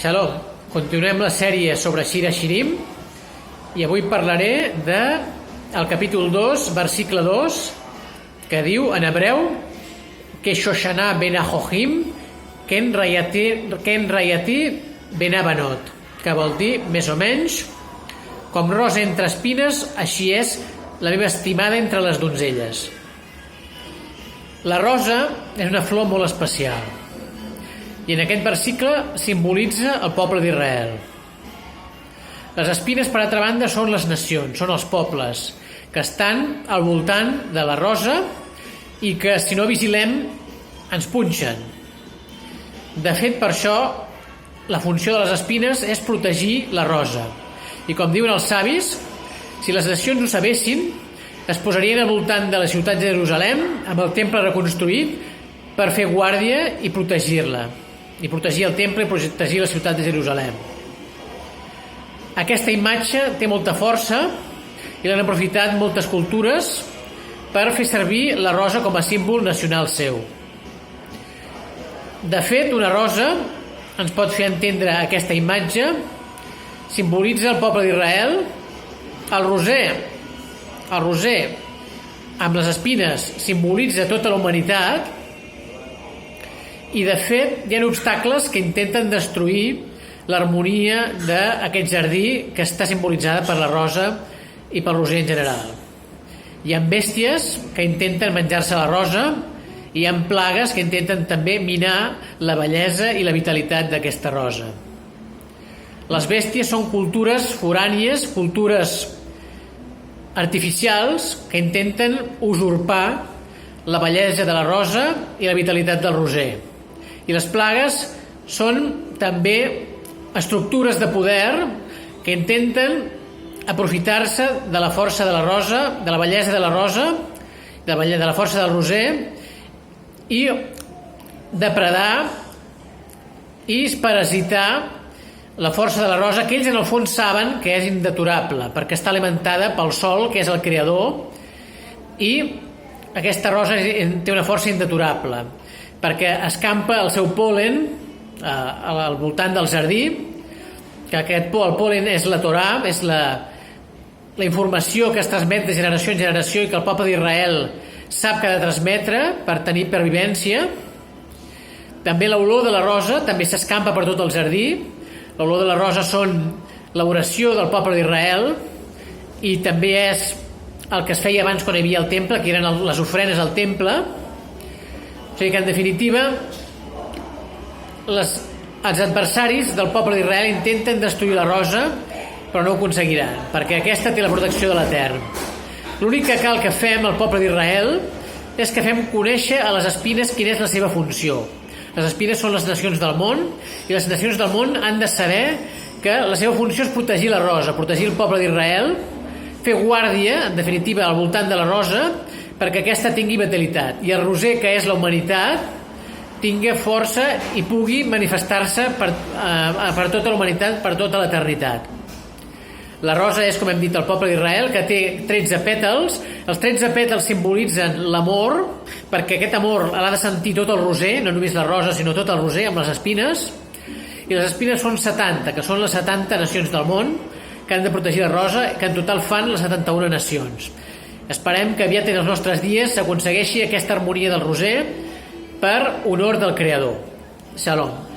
Shalom, continuem la sèrie sobre Shir HaShirim i avui parlaré del capítol 2, versicle 2, que diu en hebreu que Shoshana ben Ahohim ken rayati ben Abanot, que vol dir més o menys com rosa entre espines, així és la meva estimada entre les donzelles. La rosa és una flor molt especial i en aquest versicle simbolitza el poble d'Israel. Les espines, per altra banda, són les nacions, són els pobles que estan al voltant de la rosa i que, si no vigilem, ens punxen. De fet, per això, la funció de les espines és protegir la rosa. I com diuen els savis, si les nacions ho sabessin, es posarien al voltant de la ciutat de Jerusalem, amb el temple reconstruït, per fer guàrdia i protegir-la. I protegir el temple i protegir la ciutat de Jerusalem. Aquesta imatge té molta força i l'han aprofitat moltes cultures per fer servir la rosa com a símbol nacional seu. De fet, una rosa ens pot fer entendre aquesta imatge, simbolitza el poble d'Israel. El roser amb les espines simbolitza tota la humanitat i, de fet, hi ha obstacles que intenten destruir l'harmonia d'aquest jardí que està simbolitzada per la rosa i pel roser en general. Hi ha bèsties que intenten menjar-se la rosa i hi ha plagues que intenten també minar la bellesa i la vitalitat d'aquesta rosa. Les bèsties són cultures forànies, cultures artificials que intenten usurpar la bellesa de la rosa i la vitalitat del roser. I les plagues són també estructures de poder que intenten aprofitar-se de la força de la rosa, de la bellesa de la rosa, de la força del roser i depredar i parasitar la força de la rosa, que ells en el fons saben que és indeturable perquè està alimentada pel sol, que és el creador, i aquesta rosa té una força indeturable perquè escampa el seu pol·len al voltant del jardí, que el pol·len és la Torà, és la informació que es transmet de generació en generació i que el poble d'Israel sap que ha de transmetre per tenir pervivència. També l'olor de la rosa també s'escampa per tot el jardí. L'olor de la rosa són l'oració del poble d'Israel i també és el que es feia abans quan hi havia el temple, que eren les ofrenes al temple. O sigui que, en definitiva, els adversaris del poble d'Israel intenten destruir la rosa, però no ho aconseguiran, perquè aquesta té la protecció de l'Etern. L'únic que cal que fem al poble d'Israel és que fem conèixer a les espines quina és la seva funció. Les espines són les nacions del món i les nacions del món han de saber que la seva funció és protegir la rosa, protegir el poble d'Israel, fer guàrdia, en definitiva, al voltant de la rosa, perquè aquesta tingui vitalitat i el roser, que és la humanitat, tingui força i pugui manifestar-se per tota la humanitat, per tota l'eternitat. La rosa és, com hem dit, el poble d'Israel, que té 13 pètals. Els 13 pètals simbolitzen l'amor, perquè aquest amor l'ha de sentir tot el roser, no només la rosa, sinó tot el roser amb les espines. I les espines són 70, que són les 70 nacions del món, que han de protegir la rosa, que en total fan les 71 nacions. Esperem que aviat en els nostres dies s'aconsegueixi aquesta harmonia del roser per honor del Creador. Shalom.